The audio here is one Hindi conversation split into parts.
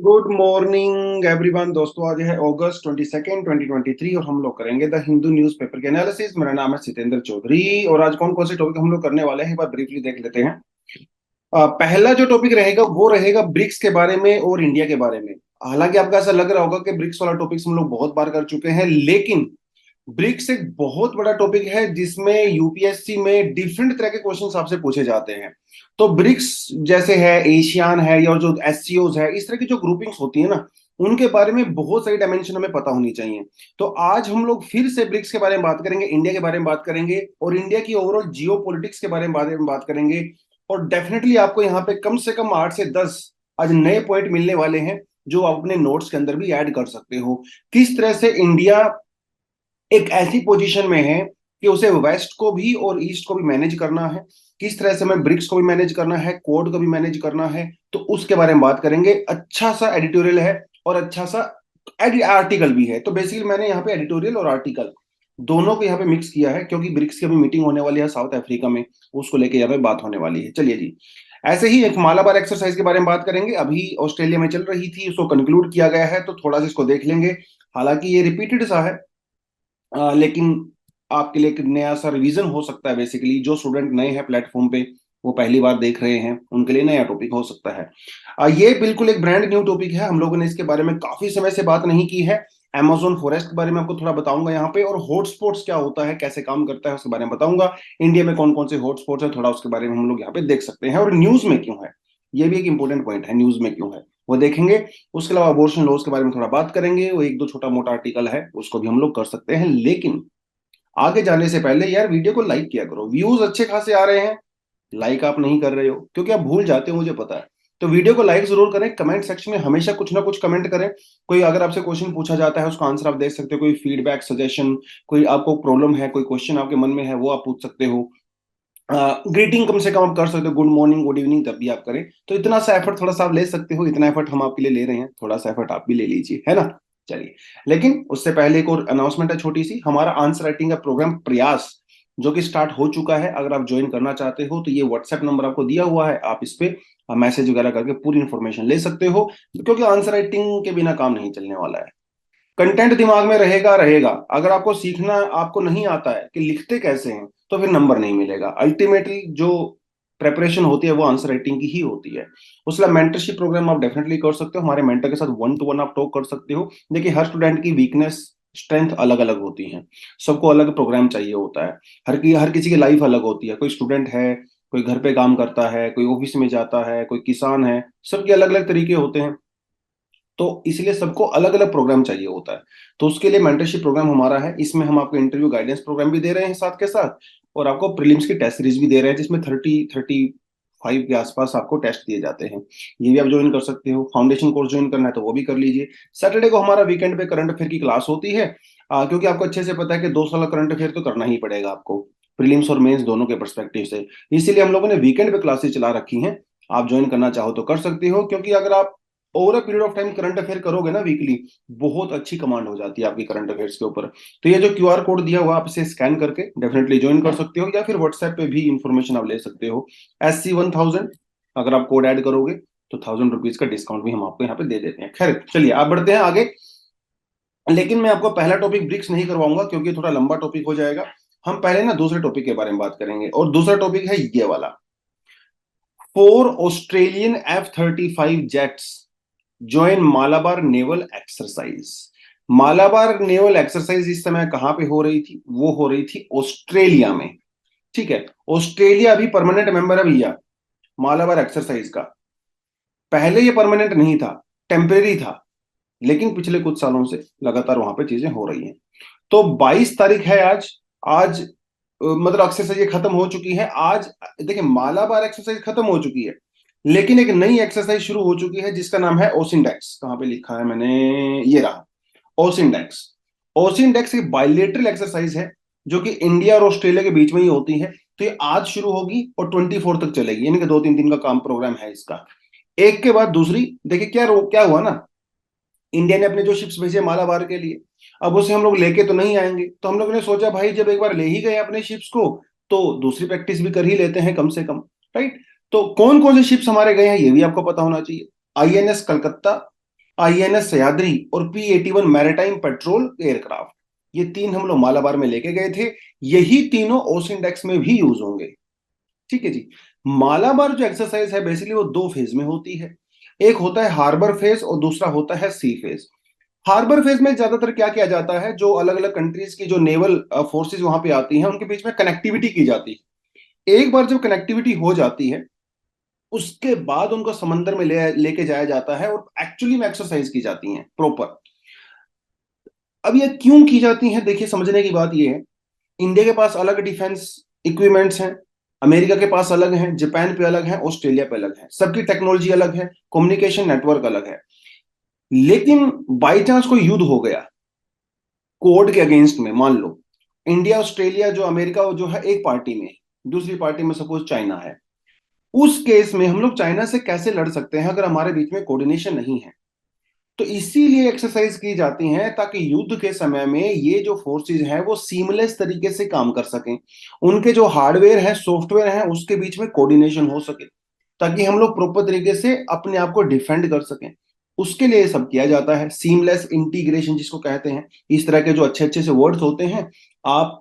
गुड मॉर्निंग एवरीवन दोस्तों, आज है अगस्त 22 2023 और हम लोग करेंगे द हिंदू न्यूज़पेपर के एनालिसिस। मेरा नाम है सितेंद्र चौधरी और आज कौन कौन से टॉपिक हम लोग करने वाले हैं एक बार ब्रीफली देख लेते हैं। पहला जो टॉपिक रहेगा वो रहेगा ब्रिक्स के बारे में और इंडिया के बारे में। हालांकि आपको ऐसा लग रहा होगा कि ब्रिक्स वाला टॉपिक हम लोग बहुत बार कर चुके हैं, लेकिन ब्रिक्स एक बहुत बड़ा टॉपिक है जिसमें यूपीएससी में डिफरेंट तरह के क्वेश्चंस आपसे पूछे जाते हैं। तो ब्रिक्स जैसे है, एशियान है या जो एससीओज है, इस तरह की जो ग्रुपिंग्स होती है ना, उनके बारे में बहुत सारी डायमेंशन हमें पता होनी चाहिए। तो आज हम लोग फिर से ब्रिक्स के बारे में बात करेंगे, इंडिया के बारे में बात करेंगे और इंडिया की ओवरऑल जियो पॉलिटिक्स के बारे में बात करेंगे। और डेफिनेटली आपको यहाँ पे कम से कम 8 से 10 आज नए पॉइंट मिलने वाले हैं जो आप अपने नोट्स के अंदर भी ऐड कर सकते हो। किस तरह से इंडिया एक ऐसी पोजीशन में है कि उसे वेस्ट को भी और ईस्ट को भी मैनेज करना है, किस तरह से हमें ब्रिक्स को भी मैनेज करना है, कोड को भी मैनेज करना है। तो उसके बारे में बात करेंगे। अच्छा सा एडिटोरियल है और अच्छा सा आर्टिकल भी है। तो बेसिकली मैंने यहाँ पे एडिटोरियल और आर्टिकल दोनों को यहाँ पे मिक्स किया है क्योंकि ब्रिक्स की अभी मीटिंग होने वाली है साउथ अफ्रीका में, उसको लेके यहाँ पे बात होने वाली है। चलिए जी, ऐसे ही एक मालाबार एक्सरसाइज के बारे में बात करेंगे। अभी ऑस्ट्रेलिया में चल रही थी, उसको कंक्लूड किया गया है, तो थोड़ा सा इसको देख लेंगे। हालांकि ये रिपीटेड सा है, लेकिन आपके लिए एक नया सा रिवीजन हो सकता है। बेसिकली जो स्टूडेंट नए हैं प्लेटफॉर्म पे, वो पहली बार देख रहे हैं, उनके लिए नया टॉपिक हो सकता है। ये बिल्कुल एक ब्रांड न्यू टॉपिक है, हम लोगों ने इसके बारे में काफी समय से बात नहीं की है। Amazon फॉरेस्ट के बारे में आपको थोड़ा बताऊंगा यहाँ पे, और हॉटस्पॉट्स क्या होता है, कैसे काम करता है, उसके बारे में बताऊंगा। इंडिया में कौन कौन से हॉटस्पॉट्स है, थोड़ा उसके बारे में हम लोग यहाँ पे देख सकते हैं। और न्यूज में क्यों है, ये भी एक इंपॉर्टेंट पॉइंट है, न्यूज में क्यों है वो देखेंगे। उसके अलावा अबॉर्शन लॉज के बारे में थोड़ा बात करेंगे, वो एक दो छोटा मोटा आर्टिकल है उसको भी हम लोग कर सकते हैं। लेकिन आगे जाने से पहले यार वीडियो को लाइक किया करो, व्यूज अच्छे खासे आ रहे हैं, लाइक आप नहीं कर रहे हो क्योंकि आप भूल जाते हो, मुझे पता है। तो वीडियो को लाइक जरूर करें, कमेंट सेक्शन में हमेशा कुछ ना कुछ कमेंट करें। कोई अगर आपसे क्वेश्चन पूछा जाता है उसका आंसर आप देख सकते हो, कोई फीडबैक सजेशन, कोई आपको प्रॉब्लम है, कोई क्वेश्चन आपके मन में है वो आप पूछ सकते हो। ग्रीटिंग कम से कम आप कर सकते हो, गुड मॉर्निंग गुड इवनिंग तब भी आप करें। तो इतना सा एफर्ट थोड़ा सा आप ले सकते हो, इतना एफर्ट हम आपके लिए ले रहे हैं, थोड़ा सा एफर्ट आप भी ले लीजिए, है ना। चलिए, लेकिन उससे पहले एक और अनाउंसमेंट है छोटी सी। हमारा आंसर राइटिंग का प्रोग्राम प्रयास जो कि स्टार्ट हो चुका है, अगर आप ज्वाइन करना चाहते हो तो ये व्हाट्सएप नंबर आपको दिया हुआ है, आप इस पे मैसेज वगैरह करके पूरी इंफॉर्मेशन ले सकते हो, क्योंकि आंसर राइटिंग के बिना काम नहीं चलने वाला है। कंटेंट दिमाग में रहेगा रहेगा, अगर आपको सीखना आपको नहीं आता है कि लिखते कैसे हैं, तो फिर नंबर नहीं मिलेगा। अल्टीमेटली जो प्रेपरेशन होती है वो आंसर राइटिंग की ही होती है। उसके लिए मेंटरशिप प्रोग्राम आप डेफिनेटली कर सकते हो, हमारे मेंटर के साथ 1 to 1 आप टॉक कर सकते हो। देखिए, हर स्टूडेंट की वीकनेस स्ट्रेंथ अलग अलग होती है, सबको अलग प्रोग्राम चाहिए होता है। हर किसी की लाइफ अलग होती है, कोई स्टूडेंट है, कोई घर पे काम करता है, कोई ऑफिस में जाता है, कोई किसान है, सबके अलग अलग तरीके होते हैं। तो इसलिए सबको अलग अलग प्रोग्राम चाहिए होता है। तो उसके लिए मेंटरशिप प्रोग्राम हमारा है, इसमें हम आपको इंटरव्यू गाइडेंस प्रोग्राम भी दे रहे हैं साथ के साथ, और आपको प्रीलिम्स की टेस्ट सीरीज भी दे रहे हैं जिसमें 30-35 के आसपास आपको टेस्ट दिए जाते हैं। ये भी आप ज्वाइन कर सकते हो। फाउंडेशन कोर्स ज्वाइन करना है तो वो भी कर लीजिए। सैटरडे को हमारा वीकेंड पे करंट अफेयर की क्लास होती है, क्योंकि आपको अच्छे से पता है कि 2 साल का करंट अफेयर तो करना ही पड़ेगा आपको, प्रीलिम्स और मेंस दोनों के परस्पेक्टिव से। इसीलिए हम लोगों ने वीकेंड पे क्लासेस चला रखी हैं। आप ज्वाइन करना चाहो तो कर सकते हो, क्योंकि अगर आप over a period of time current affair करोगे ना वीकली, बहुत अच्छी कमांड हो जाती है आपकी करंट अफेयर्स के ऊपर। तो ये जो क्यूआर कोड दिया हुआ, आप इसे स्कैन करके डेफिनेटली ज्वाइन कर सकते हो, या फिर व्हाट्सएप पे भी इंफॉर्मेशन आप ले सकते हो। SC1000 अगर आप कोड ऐड करोगे तो ₹1000 का डिस्काउंट भी हम आपको यहाँ पे दे देते हैं। खैर चलिए, आप बढ़ते हैं आगे। लेकिन मैं आपको पहला टॉपिक ब्रिक्स नहीं करवाऊंगा क्योंकि थोड़ा लंबा टॉपिक हो जाएगा। हम पहले ना दूसरे टॉपिक के बारे में बात करेंगे, और दूसरा टॉपिक है ये वाला। 4 Australian F-35 jets join Malabar naval exercise. Malabar naval exercise इस समय कहां पे हो रही थी, वो हो रही थी ऑस्ट्रेलिया में। ठीक है, ऑस्ट्रेलिया अभी परमानेंट मेंबर है भैया मालाबार एक्सरसाइज का। पहले ये परमानेंट नहीं था, टेम्परेरी था, लेकिन पिछले कुछ सालों से लगातार वहां पे चीजें हो रही हैं। तो 22 तारीख है आज। आज मतलब एक्सरसाइज ये खत्म हो चुकी है आज। देखिए, मालाबार एक्सरसाइज खत्म हो चुकी है, लेकिन एक नई एक्सरसाइज शुरू हो चुकी है जिसका नाम है ओसिंडेक्स। कहां पे लिखा है मैंने, ये रहा ओसिंडेक्स। ओसिंडेक्स एक बायलेटरल एक्सरसाइज है जो कि इंडिया और ऑस्ट्रेलिया के बीच में ही होती है। तो ये आज शुरू होगी और 24 तक चलेगी, यानी कि 2-3 दिन का काम प्रोग्राम है इसका, एक के बाद दूसरी। देखिए क्या हुआ ना, इंडिया ने अपने जो शिप्स भेजे मालाबार के लिए, अब उसे हम लोग लेके तो नहीं आएंगे, तो हम लोगों ने सोचा भाई जब एक बार ले ही गए अपने शिप्स को, तो दूसरी प्रैक्टिस भी कर ही लेते हैं कम से कम, राइट। तो कौन कौन से शिप्स हमारे गए हैं ये भी आपको पता होना चाहिए। INS कलकत्ता, INS सह्याद्री और P-81 मैरिटाइम पेट्रोल एयरक्राफ्ट, ये 3 हम लोग मालाबार में लेके गए थे। यही तीनों ओसिंडेक्स में भी यूज होंगे। ठीक है जी। मालाबार जो एक्सरसाइज है बेसिकली वो 2 फेज में होती है। एक होता है हार्बर फेज और दूसरा होता है सी फेज। हार्बर फेज में ज्यादातर क्या किया जाता है, जो अलग अलग कंट्रीज की जो नेवल फोर्सेज वहां पे आती हैं उनके बीच में कनेक्टिविटी की जाती है। एक बार जब कनेक्टिविटी हो जाती है उसके बाद उनको समंदर में लेके जाया जाता है और एक्चुअली में एक्सरसाइज की जाती है प्रॉपर। अब ये क्यों की जाती है, देखिए समझने की बात ये है, इंडिया के पास अलग डिफेंस इक्विपमेंट्स हैं, अमेरिका के पास अलग हैं, जापान पे अलग है, ऑस्ट्रेलिया पे अलग है, सबकी टेक्नोलॉजी अलग है, कम्युनिकेशन नेटवर्क अलग है। लेकिन बाई चांस कोई युद्ध हो गया कोड के अगेंस्ट में, मान लो इंडिया ऑस्ट्रेलिया जो अमेरिका जो है एक पार्टी में, दूसरी पार्टी में सपोज चाइना है, उस केस में हम लोग चाइना से कैसे लड़ सकते हैं अगर हमारे बीच में कोऑर्डिनेशन नहीं है। तो इसीलिए एक्सरसाइज की जाती है ताकि युद्ध के समय में ये जो फोर्सेज हैं वो सीमलेस तरीके से काम कर सकें, उनके जो हार्डवेयर है सॉफ्टवेयर है उसके बीच में कोऑर्डिनेशन हो सके, ताकि हम लोग प्रॉपर तरीके से अपने आप को डिफेंड कर सकें। उसके लिए सब किया जाता है, सीमलेस इंटीग्रेशन जिसको कहते हैं। इस तरह के जो अच्छे अच्छे से वर्ड्स होते हैं आप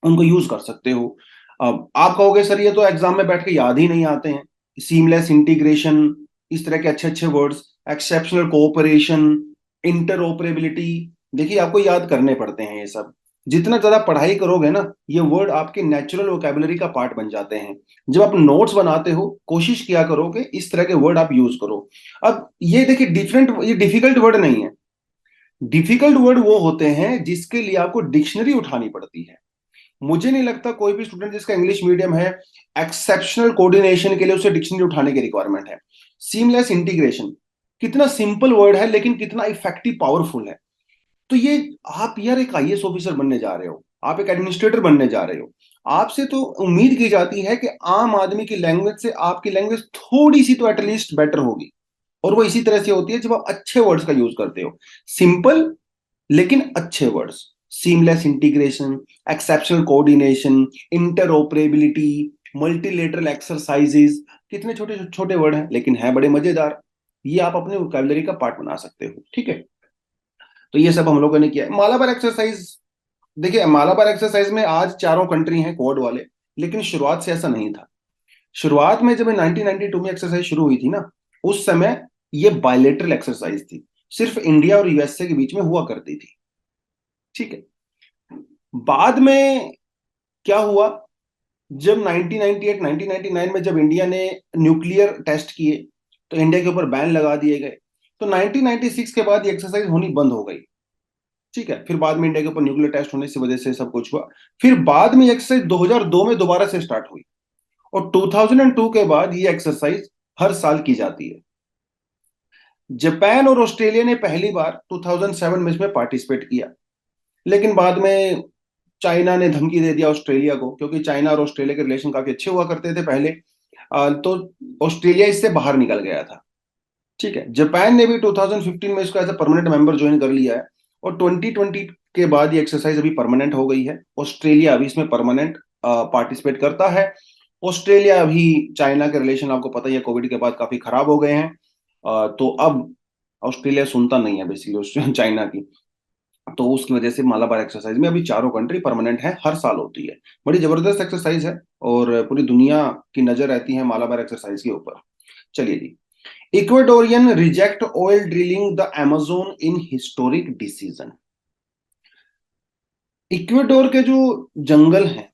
उनको यूज कर सकते हो। अब आप कहोगे सर ये तो एग्जाम में बैठ के याद ही नहीं आते हैं, सीमलेस इंटीग्रेशन, इस तरह के अच्छे अच्छे वर्ड्स, एक्सेप्शनल कोऑपरेशन, इंटरऑपरेबिलिटी, देखिए आपको याद करने पड़ते हैं ये सब। जितना ज्यादा पढ़ाई करोगे ना ये वर्ड आपके नेचुरल वोकैबुलरी का पार्ट बन जाते हैं। जब आप नोट्स बनाते हो कोशिश किया करो कि इस तरह के वर्ड आप यूज करो। अब ये देखिए डिफरेंट, ये डिफिकल्ट वर्ड नहीं है। डिफिकल्ट वर्ड वो होते हैं जिसके लिए आपको डिक्शनरी उठानी पड़ती है। मुझे नहीं लगता कोई भी स्टूडेंट जिसका इंग्लिश मीडियम है एक्सेप्शनल कोऑर्डिनेशन के लिए उसे डिक्शनरी उठाने की रिक्वायरमेंट है। सीमलेस इंटीग्रेशन कितना सिंपल वर्ड है लेकिन कितना इफेक्टिव पावरफुल है। तो ये आप यार एक IAS ऑफिसर बनने जा रहे हो, आप एक एडमिनिस्ट्रेटर बनने जा रहे हो, आपसे तो उम्मीद की जाती है कि आम आदमी की लैंग्वेज से आपकी लैंग्वेज थोड़ी सी तो एटलीस्ट बेटर होगी। और वो इसी तरह से होती है जब आप अच्छे वर्ड्स का यूज करते हो, सिंपल लेकिन अच्छे words, seamless integration, exceptional coordination, interoperability, multilateral exercises, कितने छोटे छोटे वर्ड हैं लेकिन है बड़े मजेदार। ये आप अपने वोकैबुलरी का पार्ट बना सकते हो। ठीक है, तो ये सब हम लोगों ने किया है। मालाबार एक्सरसाइज, देखिए मालाबार एक्सरसाइज में आज चारों कंट्री हैं कोड वाले, लेकिन शुरुआत से ऐसा नहीं था। शुरुआत में जब 1992 में एक्सरसाइज शुरू हुई थी ना, उस समय ये बायलेटरल एक्सरसाइज थी, सिर्फ इंडिया और USA के बीच में हुआ करती थी। ठीक है, बाद में क्या हुआ, जब 1998 1999 में जब इंडिया ने न्यूक्लियर टेस्ट किए तो इंडिया के ऊपर बैन लगा दिए गए। तो 1996 के बाद ये एक्सरसाइज होनी बंद हो गई। ठीक है, फिर बाद में इंडिया के ऊपर न्यूक्लियर टेस्ट होने की वजह से सब कुछ हुआ। फिर बाद में एक्सरसाइज 2002 में दोबारा से स्टार्ट हुई और 2002 के बाद ये एक्सरसाइज हर साल की जाती है। जापान और ऑस्ट्रेलिया ने पहली बार 2007 में इसमें पार्टिसिपेट किया, लेकिन बाद में चाइना ने धमकी दे दिया ऑस्ट्रेलिया को, क्योंकि चाइना और ऑस्ट्रेलिया के रिलेशन काफी अच्छे हुआ करते थे पहले। तो ऑस्ट्रेलिया इससे बाहर निकल गया था। ठीक है, जापान ने भी 2015 में इसको as a permanent member join कर लिया है और 2020 के बाद ये एक्सरसाइज अभी परमानेंट हो गई है। ऑस्ट्रेलिया अभी इसमें परमानेंट पार्टिसिपेट करता है। ऑस्ट्रेलिया अभी, चाइना के रिलेशन आपको पता ही है कोविड के बाद काफी खराब हो गए हैं, तो अब ऑस्ट्रेलिया सुनता नहीं है बेसिकली चाइना की। तो उसकी वजह से मालाबार एक्सरसाइज में अभी चारों कंट्री परमानेंट है, हर साल होती है। बड़ी जबरदस्त एक्सरसाइज है और पूरी दुनिया की नजर रहती है मालाबार एक्सरसाइज के ऊपर। चलिए जी, Ecuadorian reject oil drilling the Amazon in historic decision. Ecuador के जो जंगल हैं,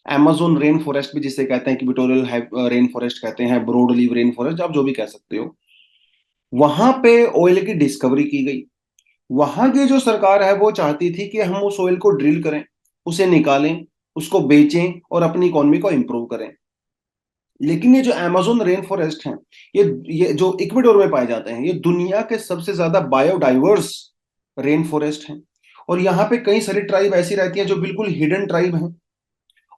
अमेजोन रेन फॉरेस्ट भी जिसे कहते हैं, इक्वेटोरियल रेन फॉरेस्ट कहते हैं, ब्रॉड लीव रेन फॉरेस्ट, आप जो भी कह सकते हो, वहां पे ऑयल की डिस्कवरी की गई। वहां की जो सरकार है वो चाहती थी कि हम उस ऑयल को ड्रिल करें, उसे निकालें, उसको बेचें और अपनी इकोनॉमी को इंप्रूव करें। लेकिन ये जो अमेजोन रेन फॉरेस्ट हैं, ये जो इक्वेडोर में पाए जाते हैं, ये दुनिया के सबसे ज्यादा बायोडाइवर्स रेन फॉरेस्ट हैं। और यहाँ पे कई सारी ट्राइब ऐसी रहती हैं जो बिल्कुल हिडन ट्राइब हैं।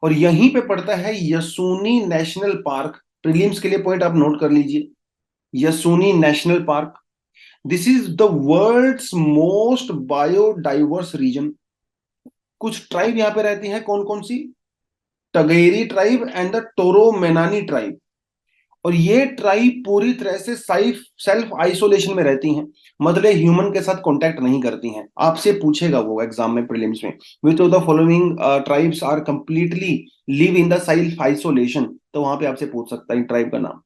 और यहीं पे पड़ता है यसूनी नेशनल पार्क। प्रीलिम्स के लिए पॉइंट आप नोट कर लीजिए, Yasuni national park, this is the world's most biodiverse region. कुछ ट्राइब यहाँ पे रहती हैं, कौन कौन सी, Tagaeri tribe and the Taromenane tribe. और ये ट्राइब पूरी तरह से सेल्फ आइसोलेशन में रहती हैं, मतलब ह्यूमन के साथ कांटेक्ट नहीं करती हैं। आपसे पूछेगा वो एग्जाम में, प्रीलिम्स में, which of the following tribes are completely live in the self isolation, तो वहां पे आपसे पूछ सकता है ट्राइब का नाम।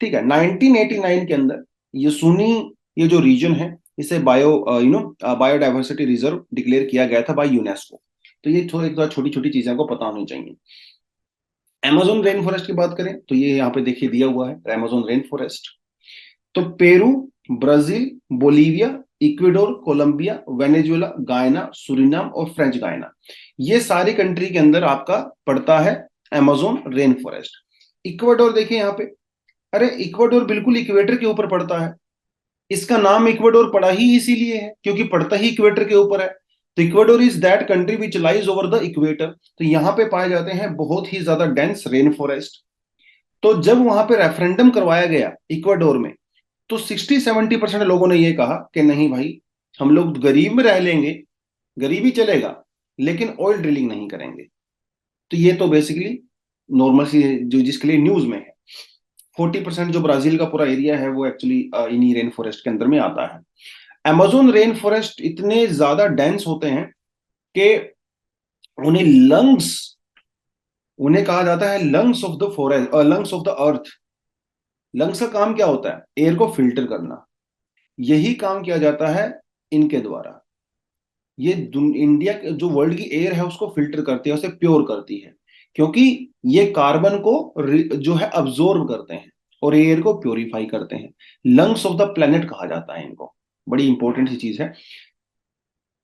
ठीक है, 1989 के अंदर ये सुनी, ये जो रीजन है, इसे बायोडाइवर्सिटी रिजर्व डिक्लेयर किया गया था बाय यूनेस्को। तो ये थोड़ी छोटी छोटी चीजें आपको पता होनी चाहिए। अमेजोन रेन फॉरेस्ट की बात करें तो ये यहाँ पे देखिए दिया हुआ है अमेजोन रेन फॉरेस्ट। तो Peru, Brazil, Bolivia, Ecuador, Colombia, Venezuela, Guyana, Suriname और फ्रेंच गायना, ये सारी कंट्री के अंदर आपका पड़ता है अमेजोन रेन फॉरेस्ट। इक्वेडोर देखिए यहाँ पे, अरे इक्वेडोर बिल्कुल इक्वेटर के ऊपर पड़ता है। इसका नाम इक्वेडोर पड़ा ही इसीलिए है क्योंकि पड़ता ही इक्वेटर के ऊपर है। तो Ecuador is that country which lies over the equator. तो यहाँ पे पाए जाते हैं बहुत ही ज्यादा डेंस रेन फॉरेस्ट। तो जब वहां पे रेफरेंडम करवाया गया इक्वाडोर में, तो 60-70% लोगों ने ये कहा कि नहीं भाई, हम लोग गरीब में रह लेंगे, गरीबी चलेगा, लेकिन ऑयल ड्रिलिंग नहीं करेंगे। तो ये तो बेसिकली नॉर्मल सी जो जिसके लिए न्यूज में है। 40% जो ब्राजील का पूरा एरिया है वो एक्चुअली इन्हीं रेन फॉरेस्ट के अंदर में आता है। अमेजोन रेन फॉरेस्ट इतने ज्यादा डेंस होते हैं कि उन्हें लंग्स, उन्हें कहा जाता है lungs of the forest, lungs of the earth. Lungs का काम क्या होता है? एयर को फिल्टर करना। यही काम किया जाता है इनके द्वारा। ये इंडिया जो वर्ल्ड की एयर है उसको फिल्टर करती है, उसे प्योर करती है, क्योंकि ये कार्बन को जो है अब्जॉर्ब करते हैं और एयर को प्योरीफाई करते हैं। लंग्स ऑफ द प्लेनेट कहा जाता है इनको। बड़ी इंपॉर्टेंट सी चीज है।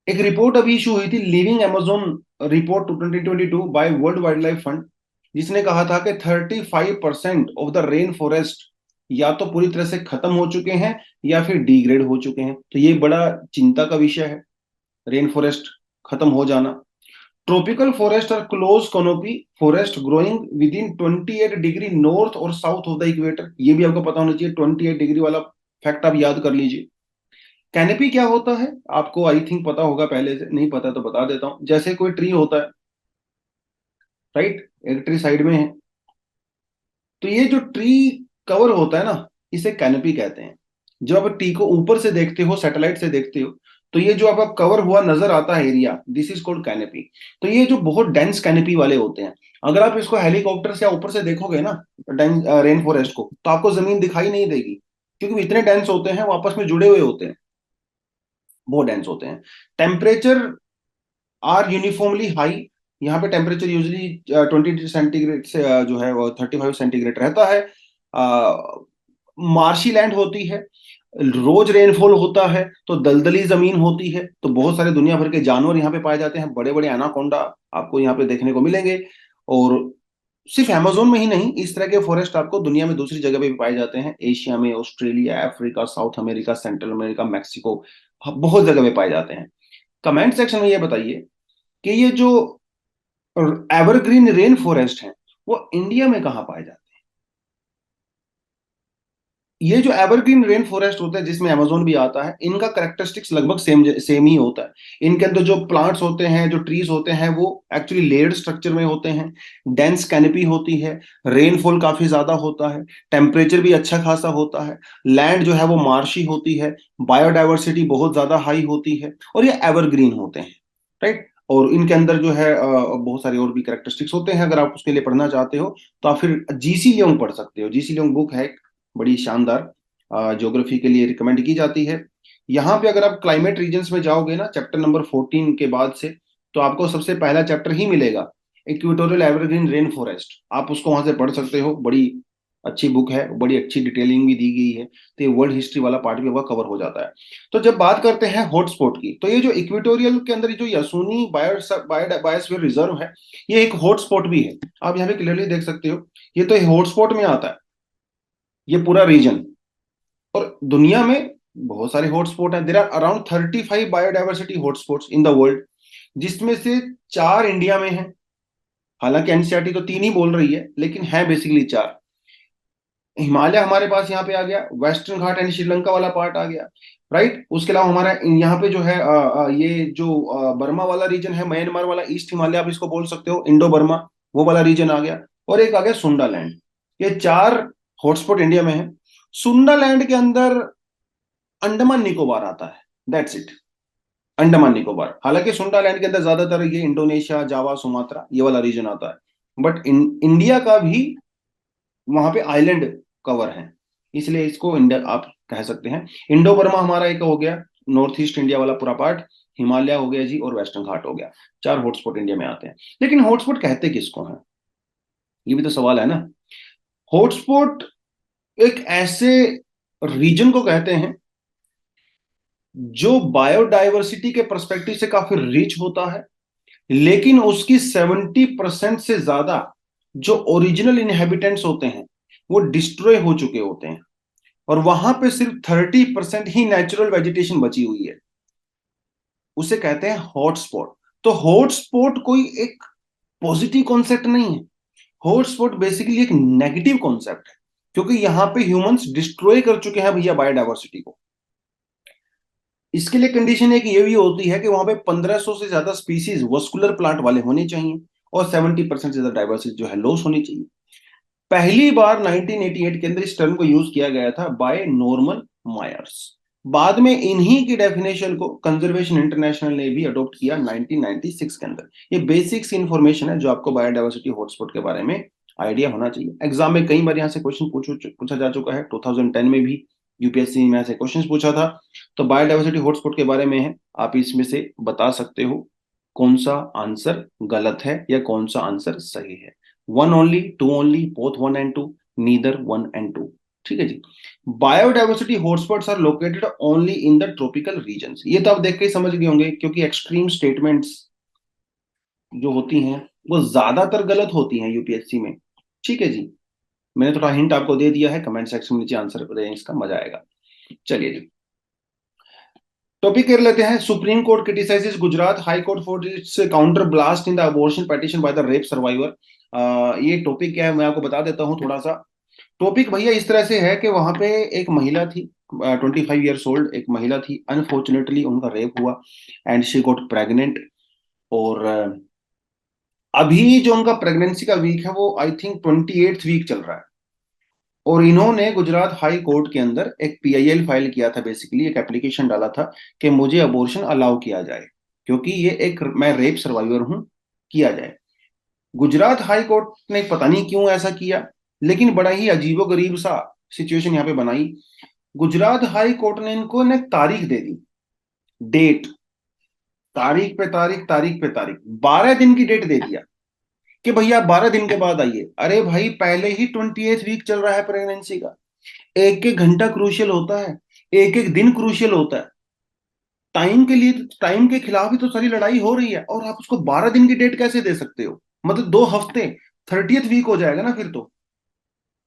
एक रिपोर्ट अभी इशू हुई थी, living Amazon report 2022 by world wild life fund, जिसने कहा था कि 35% ऑफ द रेन फॉरेस्ट या तो पूरी तरह से खत्म हो चुके हैं या फिर डिग्रेड हो चुके हैं। तो ये बड़ा चिंता का विषय है, रेन फॉरेस्ट खत्म हो जाना। ट्रॉपिकल फॉरेस्ट और close canopy forest growing with in 28 degree north और साउथ ऑफ द इक्वेटर, ये भी आपको पता होना चाहिए। 28 डिग्री वाला फैक्ट आप याद कर लीजिए। कैनेपी क्या होता है आपको आई थिंक पता होगा पहले से, नहीं पता तो बता देता हूं। जैसे कोई ट्री होता है, राइट, एक ट्री साइड में है, तो ये जो ट्री कवर होता है ना, इसे कैनेपी कहते हैं। जब आप ट्री को ऊपर से देखते हो, सैटेलाइट से देखते हो, तो ये जो आपका कवर हुआ नजर आता है area, this is called canopy. तो ये जो बहुत डेंस कैनेपी वाले होते हैं, अगर आप इसको हेलीकॉप्टर से या ऊपर से देखोगे ना, रेन फॉरेस्ट को, तो आपको जमीन दिखाई नहीं देगी, क्योंकि इतने डेंस होते हैं, वो आपस में जुड़े हुए होते हैं, बहुत डेंस होते हैं। Temperature are uniformly high. यहाँ पे टेम्परेचर यूजली 20 सेंटीग्रेड से जो है वो 35 सेंटीग्रेड रहता है। मार्शी लैंड होती है, रोज रेनफॉल होता है, तो दलदली जमीन होती है, तो बहुत सारे दुनिया भर के जानवर यहाँ पे पाए जाते हैं। बड़े बड़े एनाकोंडा आपको यहाँ पे देखने को मिलेंगे। और सिर्फ अमेजोन में ही नहीं, इस तरह के फॉरेस्ट आपको दुनिया में दूसरी जगह पे भी पाए जाते हैं। एशिया में, Australia, Africa, south America, central America, Mexico, बहुत जगह पे पाए जाते हैं। कमेंट सेक्शन में ये बताइए कि ये जो एवरग्रीन रेन फॉरेस्ट है वो इंडिया में कहाँ पाए जाते हैं। ये जो एवरग्रीन रेन फॉरेस्ट होता है जिसमें अमेजोन भी आता है, इनका करेक्टरिस्टिक्स लगभग सेम सेम ही होता है। इनके अंदर जो प्लांट्स होते हैं, जो ट्रीज होते हैं, वो एक्चुअली लेयर्ड स्ट्रक्चर में होते हैं। डेंस कैनपी होती है, रेनफॉल काफी ज्यादा होता है, टेम्परेचर भी अच्छा खासा होता है, लैंड जो है वो मार्शी होती है, बायोडाइवर्सिटी बहुत ज्यादा हाई होती है, और ये एवरग्रीन होते हैं, राइट। और इनके अंदर जो है बहुत सारे और भी करेक्टरिस्टिक्स होते हैं। अगर आप उसके लिए पढ़ना चाहते हो तो आप फिर जीसी लियोंग पढ़ सकते हो। जीसी लियोंग बुक है, बड़ी शानदार, ज्योग्राफी के लिए रिकमेंड की जाती है। यहाँ पे अगर आप क्लाइमेट रीजन्स में जाओगे ना, चैप्टर नंबर 14 के बाद से, तो आपको सबसे पहला चैप्टर ही मिलेगा, इक्वेटोरियल एवरग्रीन रेन फॉरेस्ट। आप उसको वहां से पढ़ सकते हो, बड़ी अच्छी बुक है, बड़ी अच्छी डिटेलिंग भी दी गई है। तो ये वर्ल्ड हिस्ट्री वाला पार्ट भी वह कवर हो जाता है। तो जब बात करते हैं हॉटस्पॉट की, तो ये जो इक्वेटोरियल के अंदर जो यासूनी बायोस्फीयर रिजर्व है, ये एक हॉटस्पॉट भी है। आप यहाँ पे क्लियरली देख सकते हो, ये तो हॉटस्पॉट में आता है ये पूरा रीजन। और दुनिया में बहुत सारे हॉटस्पॉट हैं। There are around 35 biodiversity hotspots in the world, जिसमें से 4 इंडिया में हैं। हालांकि एनसीईआरटी तो 3 ही बोल रही है, लेकिन है बेसिकली 4। हिमालय हमारे पास यहाँ पे आ गया, वेस्टर्न घाट एंड श्रीलंका वाला पार्ट आ गया, राइट। उसके अलावा हमारा यहाँ पे जो है ये जो बर्मा वाला रीजन है, म्यांमार वाला, ईस्ट हिमालय आप इसको बोल सकते हो, इंडो बर्मा, वो वाला रीजन आ गया। और एक आ गया सुंडा लैंड। ये 4 हॉटस्पॉट इंडिया में है। सुंडालैंड के अंदर अंडमान निकोबार आता है, दैट्स इट, अंडमान निकोबार। हालांकि सुंडालैंड के अंदर ज्यादातर ये इंडोनेशिया, जावा, सुमात्रा ये वाला रीजन आता है, बट इंडिया का भी वहां पे आइलैंड कवर है, इसलिए इसको इंडिया आप कह सकते हैं। इंडो बर्मा हमारा एक हो गया, नॉर्थ ईस्ट इंडिया वाला पूरा पार्ट, हिमालय हो गया जी, और वेस्टर्न घाट हो गया। 4 हॉटस्पॉट इंडिया में आते हैं। लेकिन हॉटस्पॉट कहते किसको हैं, ये भी तो सवाल है ना। हॉटस्पॉट एक ऐसे रीजन को कहते हैं जो बायोडाइवर्सिटी के परस्पेक्टिव से काफी रिच होता है, लेकिन उसकी 70% से ज्यादा जो ओरिजिनल इनहेबिटेंट्स होते हैं वो डिस्ट्रॉय हो चुके होते हैं, और वहां पे सिर्फ 30% ही नेचुरल वेजिटेशन बची हुई है। उसे कहते हैं हॉटस्पॉट। तो हॉटस्पॉट कोई एक पॉजिटिव कॉन्सेप्ट नहीं है, हॉटस्पॉट बेसिकली एक नेगेटिव कॉन्सेप्ट है, क्योंकि यहां पे ह्यूमंस डिस्ट्रॉय कर चुके हैं भैया बायोडाइवर्सिटी को। इसके लिए कंडीशन एक ये भी होती है कि वहां पे 1500 से ज्यादा स्पीसीज वस्कुलर प्लांट वाले होने चाहिए, और 70% से ज्यादा डाइवर्सिटी जो है लॉस होनी चाहिए। पहली बार 1988 के अंदर इस टर्म को यूज किया गया था बाय नॉर्मन मायर्स। बाद में इन्हीं की डेफिनेशन को कंजर्वेशन इंटरनेशनल ने भी अडॉप्ट किया 1996 के अंदर। ये बेसिक्स इंफॉर्मेशन है जो आपको बायोडाइवर्सिटी हॉटस्पॉट के बारे में आइडिया होना चाहिए। एग्जाम में कई बार यहाँ से क्वेश्चन पूछा जा चुका है, 2010 में भी यूपीएससी में ऐसे क्वेश्चन पूछा था। तो बायोडाइवर्सिटी हॉटस्पॉट के बारे में है, आप इसमें से बता सकते हो कौन सा आंसर गलत है या कौन सा आंसर सही है। One only, two only, both one and two, neither one and two. ठीक है जी। Biodiversity hotspots are located only in the tropical regions. ये तो आप देख के ही समझ गए होंगे, क्योंकि एक्सट्रीम स्टेटमेंट्स जो होती हैं वो ज्यादातर गलत होती हैं यूपीएससी में। ठीक है जी, मैंने थोड़ा हिंट आपको दे दिया है, कमेंट सेक्शन में नीचे आंसर दें, इसका मजा आएगा। चलिए जी, टॉपिक कर लेते हैं। Supreme court criticises Gujarat high court for its counter blast in the abortion petition by the rape survivor. ये टॉपिक क्या है मैं आपको बता देता हूँ थोड़ा सा। टॉपिक भैया इस तरह से है कि वहां पे एक महिला थी, 25 ईयर्स ओल्ड एक महिला थी, अनफॉर्चुनेटली उनका रेप हुआ एंड शी गॉट प्रेग्नेंट। और अभी जो उनका प्रेगनेंसी का वीक है वो आई थिंक 28th वीक चल रहा है। और इन्होंने गुजरात हाई कोर्ट के अंदर एक पीआईएल फाइल किया था, बेसिकली एक एप्लीकेशन डाला था कि मुझे अबॉर्शन अलाउ किया जाए, क्योंकि ये एक मैं रेप सर्वाइवर हूं, किया जाए। गुजरात हाई कोर्ट ने पता नहीं क्यों ऐसा किया, लेकिन बड़ा ही अजीबोगरीब सा सिचुएशन यहाँ पे बनाई। गुजरात हाई कोर्ट ने इनको ने तारीख दे दी, डेट, तारीख पे तारीख, तारीख पे तारीख, 12 दिन की डेट दे दिया कि भैया 12 दिन के बाद आइए। अरे भाई पहले ही 28th वीक चल रहा है प्रेगनेंसी का, एक एक घंटा क्रूशियल होता है, एक एक दिन क्रूशियल होता है। टाइम के लिए, टाइम के खिलाफ ही तो सारी लड़ाई हो रही है, और आप उसको 12 दिन की डेट कैसे दे सकते हो? मतलब 2 हफ्ते, 30th वीक हो जाएगा ना फिर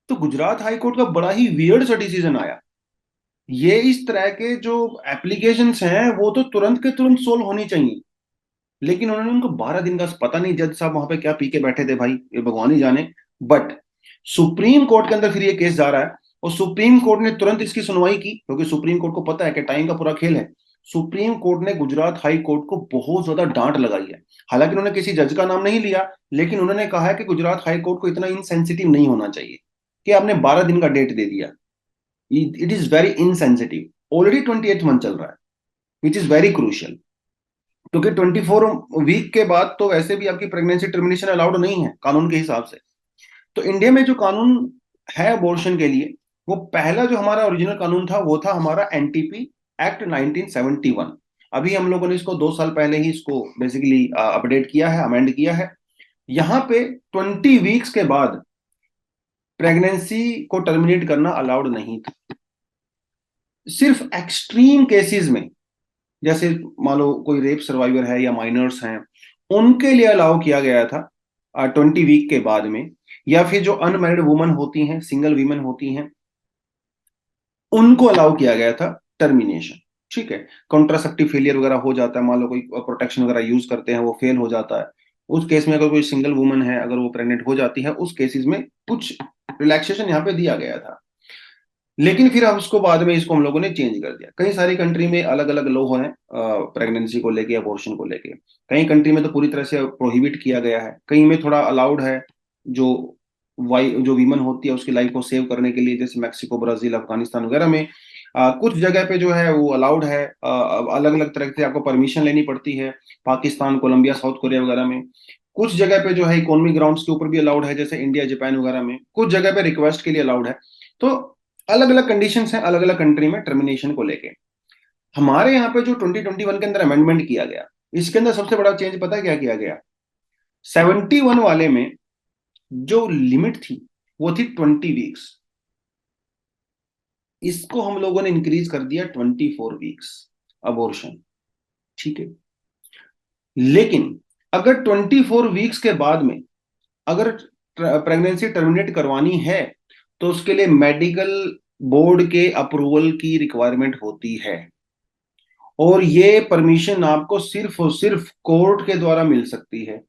तो गुजरात हाई कोर्ट का बड़ा ही वियर्ड सा डिसीजन आया। ये इस तरह के जो एप्लीकेशंस हैं वो तो तुरंत के तुरंत सोल्व होनी चाहिए, लेकिन उन्होंने उनको 12 दिन का, पता नहीं जज साहब वहां पे क्या पी के बैठे थे भाई, ये भगवान ही जाने। बट सुप्रीम कोर्ट के अंदर फिर ये केस जा रहा है, और सुप्रीम कोर्ट ने तुरंत इसकी सुनवाई की, क्योंकि सुप्रीम कोर्ट को पता है कि टाइम का पूरा खेल है। सुप्रीम कोर्ट ने गुजरात हाई कोर्ट को बहुत ज्यादा डांट लगाई है। हालांकि उन्होंने किसी जज का नाम नहीं लिया, लेकिन उन्होंने कहा है कि गुजरात हाई कोर्ट को इतना इनसेंसिटिव नहीं होना चाहिए कि आपने 12 दिन का डेट दे दिया। It is very insensitive, already 28th month चल रहा है, विच इज वेरी क्रूशियल। क्योंकि 24 वीक के बाद तो वैसे भी आपकी प्रेगनेंसी टर्मिनेशन अलाउड नहीं है कानून के हिसाब से। तो इंडिया में जो कानून है अबॉर्शन के लिए, वो पहला जो हमारा ओरिजिनल कानून था वो था हमारा एनटीपी एक्ट 1971। अभी हम लोगों ने इसको 2 साल पहले ही इसको बेसिकली अपडेट किया है, अमेंड किया है। यहाँ पे 20 वीक्स के बाद प्रेगनेंसी को टर्मिनेट करना अलाउड नहीं था। सिर्फ एक्सट्रीम केसेस में, जैसे मान लो कोई रेप सर्वाइवर है या माइनर्स हैं, उनके लिए अलाउ किया गया था 20 वीक के बाद में। या फिर जो अनमैरिड वुमन होती हैं, सिंगल वीमेन होती हैं, उनको अलाउ किया गया था टर्मिनेशन। ठीक है, कॉन्ट्रासेप्टिव फेलियर वगैरह हो जाता है, मान लो कोई प्रोटेक्शन वगैरह यूज करते हैं वो फेल हो जाता है, उस केस में अगर कोई सिंगल वुमन है, अगर वो प्रेग्नेंट हो जाती है, उस केसेस में कुछ रिलैक्सेशन यहाँ पे दिया गया था। लेकिन फिर अब उसको बाद में इसको हम लोगों ने चेंज कर दिया। कई सारी कंट्री में अलग अलग लॉ हैं प्रेगनेंसी को लेके, अबॉर्शन को लेके। कई कंट्री में तो पूरी तरह से प्रोहिबिट किया गया है, कई में थोड़ा अलाउड है। जो वाई जो वीमन होती है उसकी लाइफ को सेव करने के लिए, जैसे मैक्सिको, ब्राजील, अफगानिस्तान वगैरह में कुछ जगह पे जो है वो अलाउड है, अलग अलग तरह से आपको परमिशन लेनी पड़ती है। पाकिस्तान, कोलंबिया, साउथ कोरिया वगैरह में कुछ जगह पे जो है इकोनॉमिक ग्राउंड्स के ऊपर भी अलाउड है, जैसे इंडिया, जापान वगैरह में कुछ जगह पे रिक्वेस्ट के लिए अलाउड है। तो अलग अलग कंडीशंस हैं अलग अलग कंट्री में टर्मिनेशन को लेके। हमारे यहाँ पे जो 2021 के अंदर अमेंडमेंट किया गया, इसके अंदर सबसे बड़ा चेंज पता है क्या किया गया? 71 वाले में जो लिमिट थी वो थी 20 वीक्स, इसको हम लोगों ने इंक्रीज कर दिया 24 वीक्स अबॉर्शन। ठीक है, लेकिन अगर 24 वीक्स के बाद में अगर प्रेगनेंसी टर्मिनेट करवानी है तो उसके लिए मेडिकल बोर्ड के अप्रूवल की रिक्वायरमेंट होती है, और ये परमिशन आपको सिर्फ और सिर्फ कोर्ट के द्वारा मिल सकती है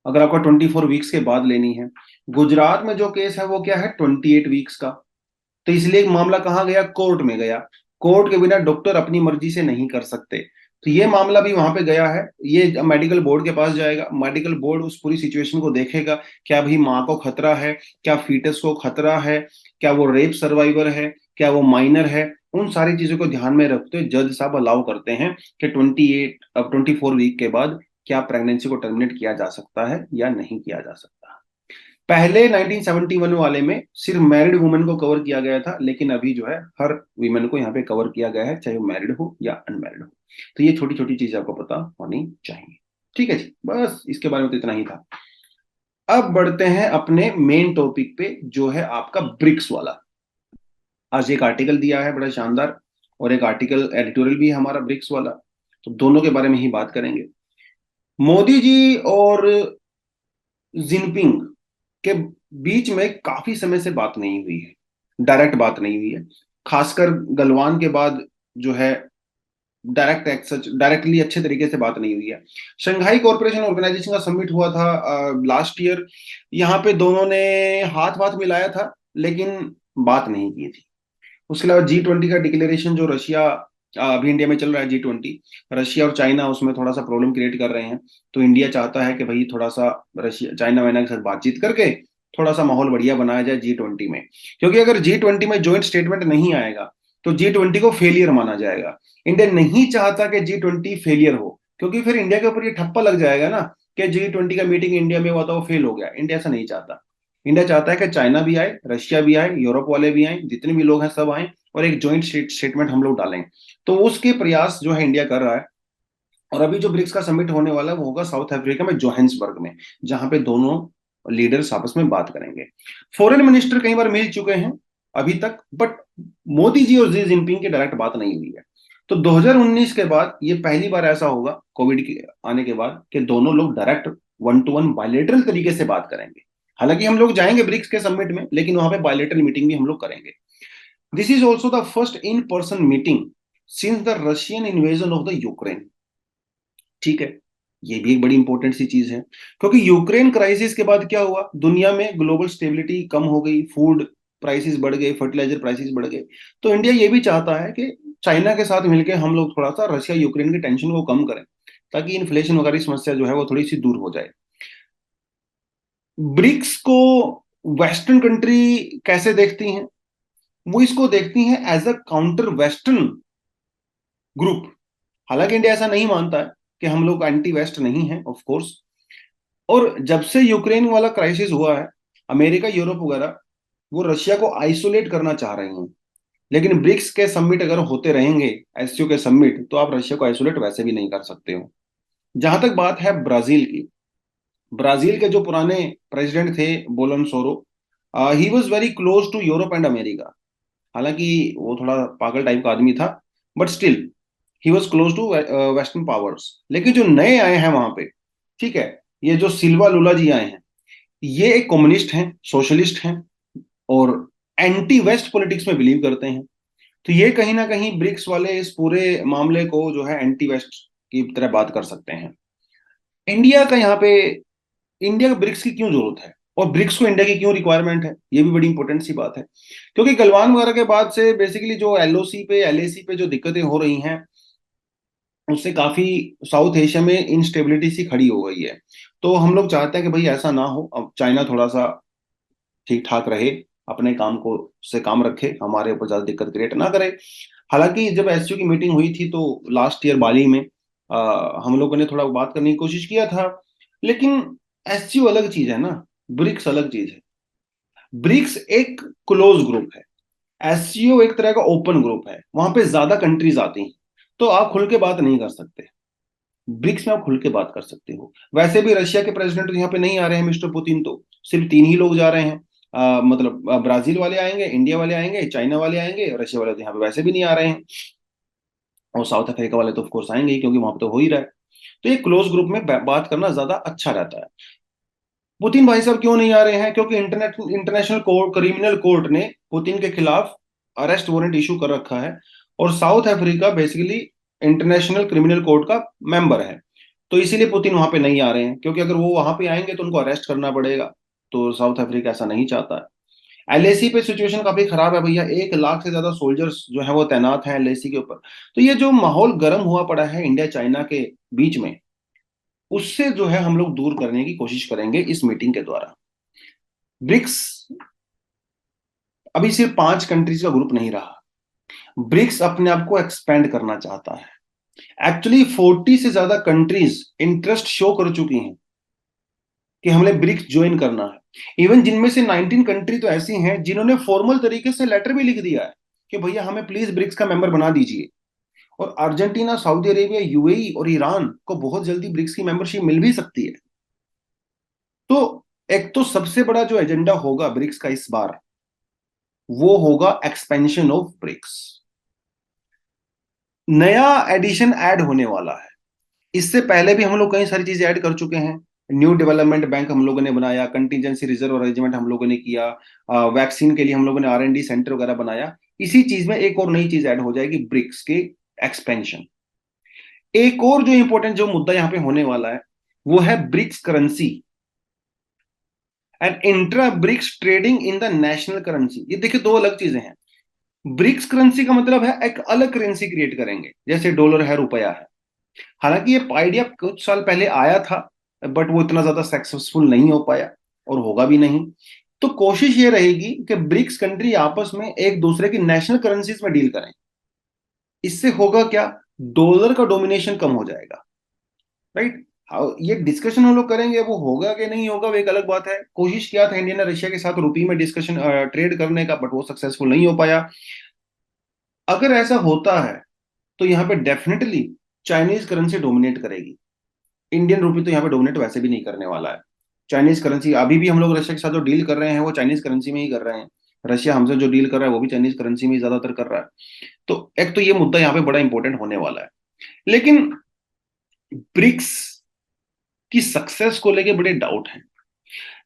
अगर आपको 24 वीक्स के बाद लेनी है। गुजरात में जो केस है वो क्या है, 28 वीक्स का। तो इसलिए मामला कहाँ गया, कोर्ट में गया। कोर्ट के बिना डॉक्टर अपनी मर्जी से नहीं कर सकते, तो ये मामला भी वहां पे गया है। ये मेडिकल बोर्ड के पास जाएगा, मेडिकल बोर्ड उस पूरी सिचुएशन को देखेगा, क्या भाई माँ को खतरा है, क्या फीटस को खतरा है, क्या वो रेप सर्वाइवर है, क्या वो माइनर है। उन सारी चीजों को ध्यान में रखते हुए जज साहब अलाउ करते हैं कि 24 वीक के बाद क्या प्रेगनेंसी को टर्मिनेट किया जा सकता है या नहीं किया जा सकता। पहले 1971 वाले में सिर्फ मैरिड वुमेन को कवर किया गया था, लेकिन अभी जो है हर वीमेन को यहाँ पे कवर किया गया है, चाहे वो मैरिड हो या अनमैरिड हो। तो ये छोटी छोटी चीज आपको पता होनी चाहिए। ठीक है जी, बस इसके बारे में तो इतना ही था। अब बढ़ते हैं अपने मेन टॉपिक पे, जो है आपका ब्रिक्स वाला। आज एक आर्टिकल दिया है बड़ा शानदार, और एक आर्टिकल एडिटोरियल भी है हमारा ब्रिक्स वाला, तो दोनों के बारे में ही बात करेंगे। मोदी जी और जिनपिंग के बीच में काफी समय से बात नहीं हुई है, डायरेक्ट बात नहीं हुई है। खासकर गलवान के बाद जो है डायरेक्टली अच्छे तरीके से बात नहीं हुई है। शंघाई कॉरपोरेशन ऑर्गेनाइजेशन का समिट हुआ था लास्ट ईयर, यहाँ पे दोनों ने हाथ वाथ मिलाया था लेकिन बात नहीं की थी। उसके अलावा G20 का डिक्लेरेशन जो रशिया अभी इंडिया में चल रहा है, G20, रशिया और चाइना उसमें थोड़ा सा प्रॉब्लम क्रिएट कर रहे हैं। तो इंडिया चाहता है कि भाई थोड़ा सा रशिया चाइना वाइना के साथ बातचीत करके थोड़ा सा माहौल बढ़िया बनाया जाए G20 में, क्योंकि अगर G20 में ज्वाइंट स्टेटमेंट नहीं आएगा तो G20 को फेलियर माना जाएगा। इंडिया नहीं चाहता कि G20 फेलियर हो, क्योंकि फिर इंडिया के ऊपर ये ठप्पा लग जाएगा ना कि G20 का मीटिंग इंडिया में हुआ था वो फेल हो गया। इंडिया ऐसा नहीं चाहता। इंडिया चाहता है कि चाइना भी आए, रशिया भी आए, यूरोप वाले भी आए, जितने भी लोग हैं सब आए और एक ज्वाइंट स्टेटमेंट हम लोग डालें। तो उसके प्रयास जो है इंडिया कर रहा है। और अभी जो ब्रिक्स का समिट होने वाला है वो होगा साउथ अफ्रीका में, जोहान्सबर्ग में, जहां पे दोनों लीडर्स आपस में बात करेंगे। फॉरेन मिनिस्टर कई बार मिल चुके हैं अभी तक, बट मोदी जी और जी जिनपिंग की डायरेक्ट बात नहीं हुई है। तो 2019 के बाद ये पहली बार ऐसा होगा, कोविड के आने के बाद, कि दोनों लोग direct one two one bilateral तरीके से बात करेंगे। हालांकि हम लोग जाएंगे ब्रिक्स के समिट में, लेकिन वहां पे बायलेटरल मीटिंग भी हम लोग करेंगे। This is also the first in person meeting since the Russian invasion of the Ukraine. ठीक है, ये भी एक बड़ी इंपॉर्टेंट सी चीज है, क्योंकि यूक्रेन क्राइसिस के बाद क्या हुआ, दुनिया में ग्लोबल स्टेबिलिटी कम हो गई, फूड प्राइसेस बढ़ गए, फर्टिलाइजर प्राइसेस बढ़ गए। तो इंडिया ये भी चाहता है कि चाइना के साथ मिलकर हम लोग थोड़ा सा रशिया यूक्रेन की टेंशन को कम करें, ताकि इन्फ्लेशन वगैरह की समस्या जो है वो थोड़ी सी दूर हो जाए। ब्रिक्स को वेस्टर्न कंट्री कैसे देखती हैं? वो इसको देखती हैं as a counter western group. हालांकि इंडिया ऐसा नहीं मानता है कि हम लोग एंटी वेस्ट नहीं है, ऑफ कोर्स। और जब से यूक्रेन वाला क्राइसिस हुआ है, अमेरिका, यूरोप वगैरह वो रशिया को आइसोलेट करना चाह रहे हैं। लेकिन ब्रिक्स के समिट अगर होते रहेंगे, एससीओ के समिट, तो आप रशिया को आइसोलेट वैसे भी नहीं कर सकते हो। जहां तक बात है ब्राजील की, ब्राजील के जो पुराने प्रेसिडेंट थे Bolsonaro, he was very close to Europe and America. हालांकि वो थोड़ा पागल टाइप का आदमी था, but still he was close to western powers. लेकिन जो नए आए हैं वहां पे, ठीक है, ये जो सिल्वा लुला जी आए हैं, ये एक कम्युनिस्ट हैं, सोशलिस्ट हैं, और एंटी वेस्ट पॉलिटिक्स में बिलीव करते हैं। तो ये कहीं ना कहीं ब्रिक्स वाले इस पूरे मामले को जो है एंटी वेस्ट की तरह बात कर सकते हैं। इंडिया का यहाँ पे, इंडिया को ब्रिक्स की क्यों जरूरत है और ब्रिक्स को इंडिया की क्यों रिक्वायरमेंट है, ये भी बड़ी इंपॉर्टेंट सी बात है। क्योंकि गलवान वगैरह के बाद से बेसिकली जो एलओसी पे, एलएसी पे जो दिक्कतें हो रही हैं, उससे काफी साउथ एशिया में इंस्टेबिलिटी सी खड़ी हो गई है। तो हम लोग चाहते हैं कि भाई ऐसा ना हो। अब चाइना थोड़ा सा ठीक ठाक रहे, अपने काम को से काम रखे, हमारे ऊपर ज्यादा दिक्कत क्रिएट ना करे। हालांकि जब एससीओ की मीटिंग हुई थी तो लास्ट ईयर बाली में हम लोगों ने थोड़ा बात करने की कोशिश किया था, लेकिन एससीओ अलग चीज है ना, ब्रिक्स अलग चीज है। ब्रिक्स एक क्लोज ग्रुप है, एससीओ एक तरह का ओपन ग्रुप है, वहां पे ज्यादा कंट्रीज आती हैं, तो आप खुल के बात नहीं कर सकते। ब्रिक्स में आप खुल के बात कर सकते हो। वैसे भी रशिया के प्रेसिडेंट तो यहाँ पे नहीं आ रहे हैं मिस्टर पुतिन, तो सिर्फ तीन ही लोग जा रहे हैं। मतलब ब्राजील वाले आएंगे, इंडिया वाले आएंगे, चाइना वाले आएंगे, रशिया वाले तो यहाँ पे वैसे भी नहीं आ रहे हैं, और साउथ अफ्रीका वाले तो ऑफकोर्स आएंगे ही, क्योंकि वहां पे तो हो ही रहा है। तो ये क्लोज ग्रुप में बात करना ज्यादा अच्छा रहता है। पुतिन भाई साहब क्यों नहीं आ रहे हैं? क्योंकि इंटरनेशनल कोर्ट, क्रिमिनल कोर्ट ने पुतिन के खिलाफ अरेस्ट वारंट इशू कर रखा है, और south Africa basically international criminal court का मेंबर है। तो इसीलिए पुतिन वहां पे नहीं आ रहे हैं, क्योंकि अगर वो वहां पे आएंगे तो उनको अरेस्ट करना पड़ेगा, तो साउथ अफ्रीका ऐसा नहीं चाहता है। एलएसी पे सिचुएशन काफी खराब है भैया, 1 लाख से ज्यादा सोल्जर्स जो है वो तैनात हैं एलएसी के ऊपर। तो ये जो माहौल गर्म हुआ पड़ा है इंडिया चाइना के बीच में, उससे जो है हम लोग दूर करने की कोशिश करेंगे इस मीटिंग के द्वारा। ब्रिक्स अभी सिर्फ 5 कंट्रीज का ग्रुप नहीं रहा, ब्रिक्स अपने आप को एक्सपेंड करना चाहता है। एक्चुअली 40 से ज्यादा कंट्रीज इंटरेस्ट शो कर चुकी हैं कि हमें ब्रिक्स ज्वाइन करना है। इवन जिनमें से 19 कंट्री तो ऐसी हैं जिन्होंने फॉर्मल तरीके से लेटर भी लिख दिया है कि भैया हमें प्लीज ब्रिक्स का मेंबर बना दीजिए। और अर्जेंटीना, सऊदी अरेबिया, यूएई और ईरान को बहुत जल्दी ब्रिक्स की मेंबरशिप मिल भी सकती है। तो एक तो सबसे बड़ा जो एजेंडा होगा ब्रिक्स का इस बार, वो होगा एक्सपेंशन ऑफ ब्रिक्स। नया एडिशन ऐड होने वाला है। इससे पहले भी हम लोग कई सारी चीजें ऐड कर चुके हैं। न्यू डेवलपमेंट बैंक हम लोगों ने बनाया, कंटीजेंसी रिजर्व अरेंजमेंट हम लोगों ने किया, वैक्सीन के लिए हम लोगों ने आर एंड डी सेंटर वगैरह बनाया। इसी चीज में एक और नई चीज ऐड हो जाएगी, ब्रिक्स के एक्सपेंशन। एक और जो इंपॉर्टेंट जो मुद्दा यहाँ पे होने वाला है वो है BRICS currency and intra BRICS trading in the national currency. ये देखिए दो अलग चीजें हैं। ब्रिक्स करेंसी का मतलब है एक अलग करेंसी क्रिएट करेंगे, जैसे डॉलर है, रुपया है। हालांकि ये आइडिया कुछ साल पहले आया था, बट वो इतना ज्यादा सक्सेसफुल नहीं हो पाया, और होगा भी नहीं। तो कोशिश ये रहेगी कि ब्रिक्स कंट्री आपस में एक दूसरे की नेशनल करेंसीज में डील करें। इससे होगा क्या, डॉलर का डोमिनेशन कम हो जाएगा, राइट। ये डिस्कशन हम लोग करेंगे, वो होगा कि नहीं होगा वो एक अलग बात है। कोशिश किया था इंडिया ने रशिया के साथ रुपये में डिस्कशन ट्रेड करने का, बट वो सक्सेसफुल नहीं हो पाया। अगर ऐसा होता है तो यहाँ पे डेफिनेटली चाइनीज करेंसी डोमिनेट करेगी। इंडियन रुपी तो यहाँ पे डोमिनेट वैसे भी नहीं करने वाला है। चाइनीज करेंसी, अभी भी हम लोग रशिया के साथ जो डील कर रहे हैं वो चाइनीज करेंसी में ही कर रहे हैं। रशिया हमसे जो डील कर रहा है वो भी चाइनीज करेंसी में ही ज्यादातर कर रहा है। तो एक तो ये मुद्दा यहाँ पे बड़ा इंपॉर्टेंट होने वाला है। लेकिन ब्रिक्स की सक्सेस को लेके बड़े डाउट हैं।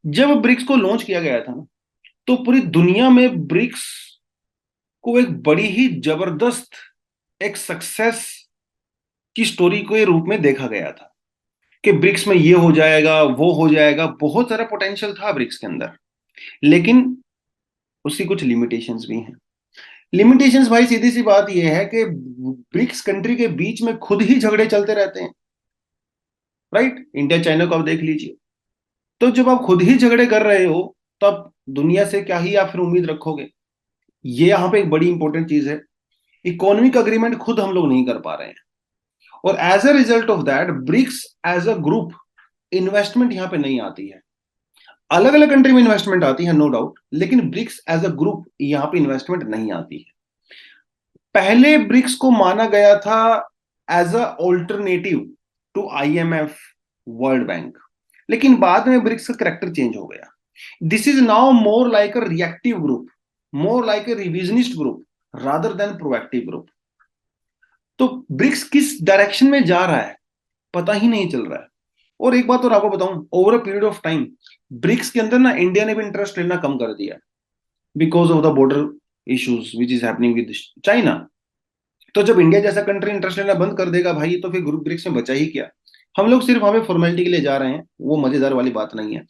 जब ब्रिक्स को लॉन्च किया गया था ना, तो पूरी दुनिया में ब्रिक्स को एक बड़ी ही जबरदस्त एक सक्सेस की स्टोरी के रूप में देखा गया था कि ब्रिक्स में ये हो जाएगा, वो हो जाएगा, बहुत सारा पोटेंशियल था ब्रिक्स के अंदर। लेकिन उसकी कुछ लिमिटेशंस भी हैं। लिमिटेशंस भाई सीधी सी बात ये है कि ब्रिक्स कंट्री के बीच में खुद ही झगड़े चलते रहते हैं, राइट। इंडिया चाइना को आप देख लीजिए। तो जब आप खुद ही झगड़े कर रहे हो, तब दुनिया से क्या ही आप फिर उम्मीद रखोगे? ये यहाँ पे एक बड़ी इंपॉर्टेंट चीज है। इकोनॉमिक अग्रीमेंट खुद हम लोग नहीं कर पा रहे हैं, और as a result of that BRICS as a group investment यहाँ पे नहीं आती है। अलग अलग कंट्री में इन्वेस्टमेंट आती है नो डाउट, लेकिन ब्रिक्स एज अ ग्रुप यहाँ पे इन्वेस्टमेंट नहीं आती है। पहले ब्रिक्स को माना गया था as a alternative to IMF, world bank, लेकिन बाद में ब्रिक्स का करेक्टर चेंज हो गया। This is now more like a reactive group, more like a revisionist group rather than proactive group. तो ब्रिक्स किस डायरेक्शन में जा रहा है पता ही नहीं चल रहा है। और एक बात और आपको बताऊं, over a period of time BRICS के अंदर ना इंडिया ने भी इंटरेस्ट लेना कम कर दिया, because of the border issues which is happening with China. तो जब इंडिया जैसा कंट्री इंटरेस्ट लेना बंद कर देगा भाई, तो फिर ग्रुप ब्रिक्स में बचा ही क्या? हम लोग सिर्फ हमें फॉर्मेलिटी के लिए जा रहे हैं, वो मजेदार वाली बात नहीं है।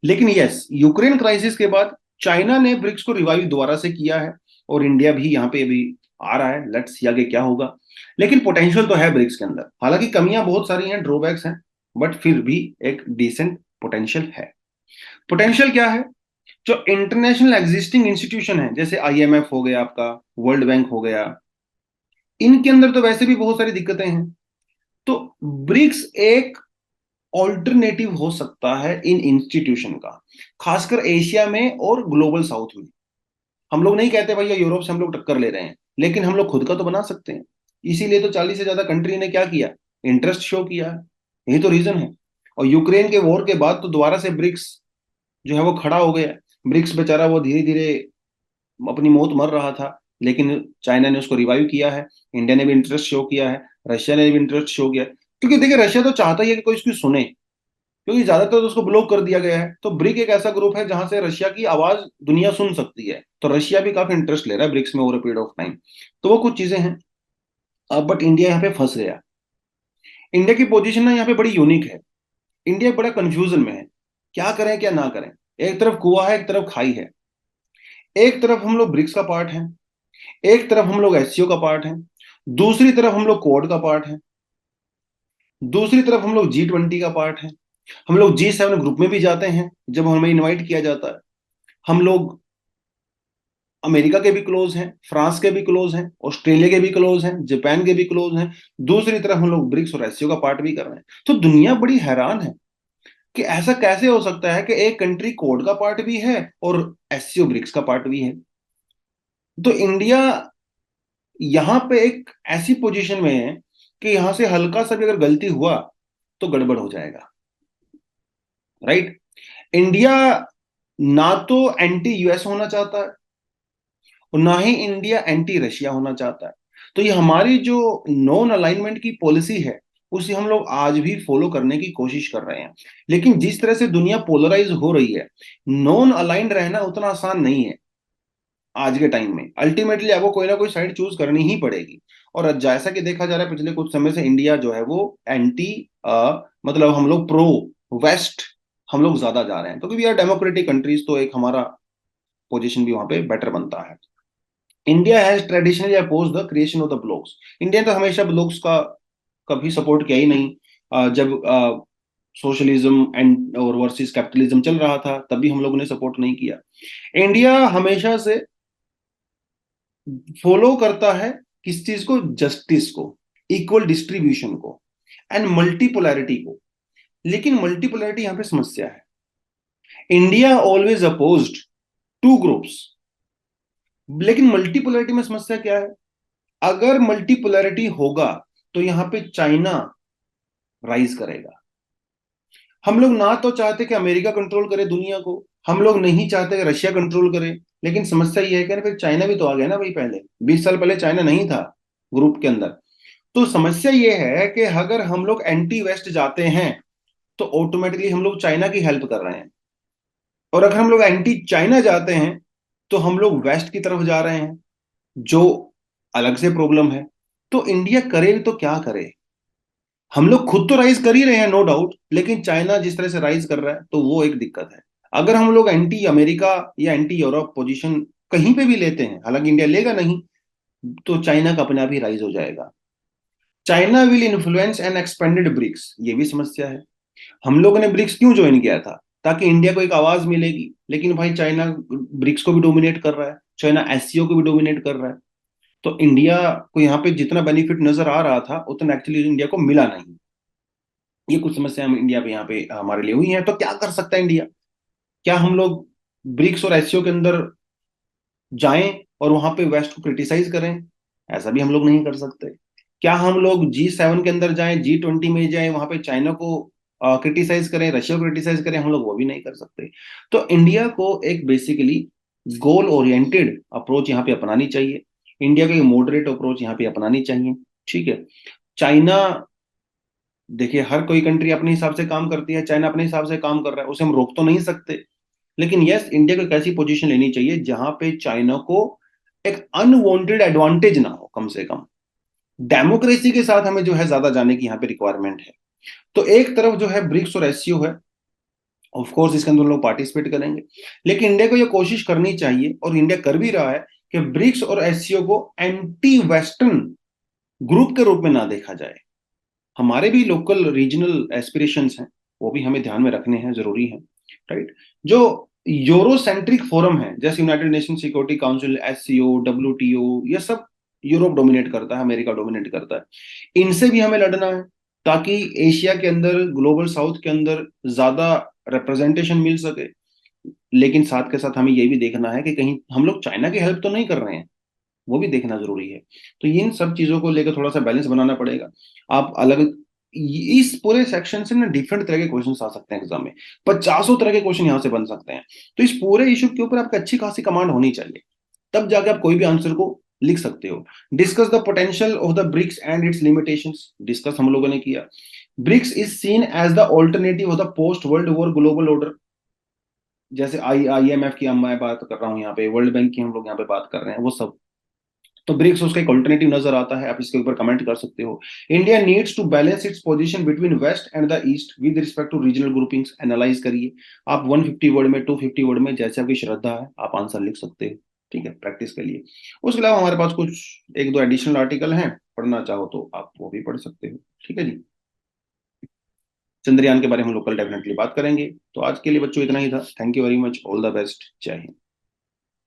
लेकिन यस, यूक्रेन क्राइसिस के बाद चाइना ने ब्रिक्स को रिवाइव दोबारा से किया है, और इंडिया भी यहाँ पे अभी आ रहा है। लेट्स सी आगे क्या होगा। लेकिन पोटेंशियल तो है ब्रिक्स के अंदर, हालांकि कमियां बहुत सारी हैं, ड्रॉबैक्स हैं, बट फिर भी एक डिसेंट पोटेंशियल है। पोटेंशियल क्या है? जो इंटरनेशनल एग्जिस्टिंग इंस्टीट्यूशन है जैसे आईएमएफ हो गया, आपका वर्ल्ड बैंक हो गया, इनके अंदर तो वैसे भी बहुत सारी दिक्कतें हैं। तो ब्रिक्स एक ऑल्टरनेटिव हो सकता है इन इंस्टीट्यूशन का, खासकर एशिया में और ग्लोबल साउथ में। हम लोग नहीं कहते भैया यूरोप से हम लोग टक्कर ले रहे हैं, लेकिन हम लोग खुद का तो बना सकते हैं। इसीलिए तो 40 से ज्यादा कंट्री ने क्या किया, इंटरेस्ट शो किया है। यही तो रीजन है। और यूक्रेन के वॉर के बाद तो दोबारा से ब्रिक्स जो है वो खड़ा हो गया। ब्रिक्स बेचारा वो धीरे धीरे अपनी मौत मर रहा था, लेकिन चाइना ने उसको रिवाइव किया है, इंडिया ने भी इंटरेस्ट शो किया है, रशिया ने भी इंटरेस्ट शो किया है। क्योंकि देखिए रशिया तो चाहता ही है कि कोई इसकी सुने, क्योंकि ज्यादातर तो उसको ब्लॉक कर दिया गया है। तो ब्रिक एक ऐसा ग्रुप है जहां से रशिया की आवाज दुनिया सुन सकती है, तो रशिया भी काफी इंटरेस्ट ले रहा है ब्रिक्स में ओवर पीरियड ऑफ टाइम। तो वो कुछ चीजें हैं। अब बट इंडिया यहाँ पे फंस गया। इंडिया की पोजीशन ना यहाँ पे बड़ी यूनिक है। इंडिया बड़ा कंफ्यूजन में है, क्या करें क्या ना करें। एक तरफ कुआ है, एक तरफ खाई है। एक तरफ हम लोग ब्रिक्स का पार्ट हैं, एक तरफ हम लोग एससीओ का पार्ट हैं, दूसरी तरफ हम लोग क्वाड का पार्ट हैं, दूसरी तरफ हम लोग G20 का पार्ट हैं। हम लोग G7 ग्रुप में भी जाते हैं जब हमें इनवाइट किया जाता है। हम लोग अमेरिका के भी क्लोज हैं, फ्रांस के भी क्लोज हैं, ऑस्ट्रेलिया के भी क्लोज हैं, जापान के भी क्लोज हैं। दूसरी तरफ हम लोग ब्रिक्स और एससीओ का पार्ट भी कर रहे हैं। तो दुनिया बड़ी हैरान है कि ऐसा कैसे हो सकता है कि एक कंट्री कोड का पार्ट भी है और एससीओ ब्रिक्स का पार्ट भी है। तो इंडिया यहां पे एक ऐसी पोजीशन में है कि यहां से हल्का सा भी अगर गलती हुआ तो गड़बड़ हो जाएगा। राइट। इंडिया ना तो एंटी यूएस होना चाहता है और ना ही इंडिया एंटी रशिया होना चाहता है। तो ये हमारी जो नॉन अलाइनमेंट की पॉलिसी है उसे हम लोग आज भी फॉलो करने की कोशिश कर रहे हैं। लेकिन जिस तरह से दुनिया पोलराइज हो रही है, नॉन अलाइंड रहना उतना आसान नहीं है। आज के टाइम में अल्टीमेटली आपको कोई ना कोई साइड चूज करनी ही पड़ेगी। और जैसा कि देखा जा रहा है पिछले कुछ समय से इंडिया जो है वो एंटी, मतलब हम लोग प्रो वेस्ट हम लोग ज्यादा जा रहे हैं, क्योंकि वी आर डेमोक्रेटिक कंट्रीज, तो एक हमारा पोजीशन भी वहां पे बेटर बनता है। India has traditionally oppose the creation of the blocs. India तो हमेशा ब्लॉक्स का कभी सपोर्ट किया ही नहीं। जब सोशलिज्म एंड और वर्सेस कैपिटलिज्म चल रहा था तभी हम लोगों ने सपोर्ट नहीं किया। इंडिया हमेशा से फॉलो करता है किस चीज को, जस्टिस को, इक्वल डिस्ट्रीब्यूशन को एंड मल्टीपोलैरिटी को। लेकिन मल्टीपोलैरिटी यहां पे समस्या है। India always opposed two groups, लेकिन मल्टीपोलैरिटी में समस्या क्या है। अगर मल्टीपोलैरिटी होगा तो यहां पे चाइना राइज करेगा। हम लोग ना तो चाहते कि अमेरिका कंट्रोल करे दुनिया को, हम लोग नहीं चाहते कि रशिया कंट्रोल करे। लेकिन समस्या ये है कि फिर चाइना भी तो आ गया ना भाई। पहले 20 साल पहले चाइना नहीं था ग्रुप के अंदर। तो समस्या ये है कि अगर हम लोग एंटी वेस्ट जाते हैं तो ऑटोमेटिकली हम लोग चाइना की हेल्प कर रहे हैं, और अगर हम लोग एंटी चाइना जाते हैं तो हम लोग वेस्ट की तरफ जा रहे हैं, जो अलग से प्रॉब्लम है। तो इंडिया करे तो क्या करे। हम लोग खुद तो राइज कर ही रहे हैं नो डाउट, लेकिन चाइना जिस तरह से राइज कर रहा है तो वो एक दिक्कत है। अगर हम लोग एंटी अमेरिका या एंटी यूरोप पोजीशन कहीं पे भी लेते हैं, हालांकि इंडिया लेगा नहीं, तो चाइना का अपने आप ही राइज हो जाएगा। China will influence and expanded BRICS, ये भी समस्या है। हम लोगों ने ब्रिक्स क्यों ज्वाइन किया था, ताकि इंडिया को एक आवाज मिलेगी। लेकिन भाई चाइना ब्रिक्स को भी डोमिनेट कर रहा है, चाइना एससीओ को भी डोमिनेट कर रहा है। तो इंडिया को यहाँ पे जितना बेनिफिट नजर आ रहा था उतना एक्चुअली इंडिया को मिला नहीं। ये कुछ समस्या हम इंडिया पे यहाँ पे हमारे लिए हुई है। तो क्या कर सकता है इंडिया। क्या हम लोग ब्रिक्स और एससीओ के अंदर जाएं और वहां पे वेस्ट को क्रिटिसाइज करें? ऐसा भी हम लोग नहीं कर सकते। क्या हम लोग G7 के अंदर जाएं, G20 में जाएं, वहां पे चाइना को क्रिटिसाइज करें, रशिया को क्रिटिसाइज करें? हम लोग वो भी नहीं कर सकते। तो इंडिया को एक बेसिकली गोल ओरिएंटेड अप्रोच यहाँ पे अपनानी चाहिए। इंडिया को एक मॉडरेट अप्रोच यहाँ पे अपनानी चाहिए। ठीक है। चाइना, देखिए हर कोई कंट्री अपने हिसाब से काम करती है, चाइना अपने हिसाब से काम कर रहा है, उसे हम रोक तो नहीं सकते। लेकिन यस, इंडिया को एक ऐसी पोजीशन लेनी चाहिए जहां पे चाइना को एक अनवांटेड एडवांटेज ना हो, कम से कम। डेमोक्रेसी के साथ हमें जो है ज्यादा जाने की यहाँ पे रिक्वायरमेंट है। तो एक तरफ जो है ब्रिक्स और एससीओ है, ऑफ कोर्स इसके अंदर लोग पार्टिसिपेट करेंगे। लेकिन इंडिया को ये कोशिश करनी चाहिए, और इंडिया कर भी रहा है, कि ब्रिक्स और एससीओ को एंटी वेस्टर्न ग्रुप के रूप में ना देखा जाए। हमारे भी लोकल रीजनल एस्पिरेशंस हैं, वो भी हमें ध्यान में रखने हैं, जरूरी है। राइट। जो यूरोसेंट्रिक फोरम है, जैसे United nation security council, SCO, WTO, ये सब यूरोप डोमिनेट करता है, अमेरिका डोमिनेट करता है। इनसे भी हमें लड़ना है ताकि एशिया के अंदर, ग्लोबल साउथ के अंदर ज्यादा रिप्रेजेंटेशन मिल सके। लेकिन साथ के साथ हमें ये भी देखना है कि कहीं हम लोग चाइना की हेल्प तो नहीं कर रहे हैं, वो भी देखना जरूरी है। तो इन सब चीजों को लेकर थोड़ा सा बैलेंस बनाना पड़ेगा। आप अलग, इस पूरे सेक्शन से ना डिफरेंट तरह के क्वेश्चन आ सकते हैं एग्जाम में, 50 तरह के क्वेश्चन यहाँ से बन सकते हैं। तो इस पूरे इशू के ऊपर आपकी अच्छी खासी कमांड होनी चाहिए, तब जाके आप कोई भी आंसर को लिख सकते हो। Discuss the potential of the BRICS and its limitations, discuss हम लोगों ने किया। BRICS is seen as the alternative of the post world war global order. जैसे IMF की मैं बात कर रहा हूँ यहाँ पे, वर्ल्ड बैंक की हम लोग यहाँ पे बात कर रहे हैं, वो सब। तो ब्रिक्स उसका एक ऑल्टरनेटिव नजर आता है, आप इसके ऊपर कमेंट कर सकते हो। India needs to balance its position between west and the east with respect to regional groupings, analyse करिए। आप 150 वर्ड में, 250 वर्ड में, जैसे आपकी श्रद्धा है आप आंसर लिख सकते हो। ठीक है, प्रैक्टिस के लिए। उसके अलावा हमारे पास कुछ एक दो एडिशनल आर्टिकल हैं, पढ़ना चाहो तो आप वो भी पढ़ सकते हो। ठीक है जी। चंद्रयान के बारे में हम लोग कल डेफिनेटली बात करेंगे। तो आज के लिए बच्चों इतना ही था। Thank you very much, all the best, जय हिंद।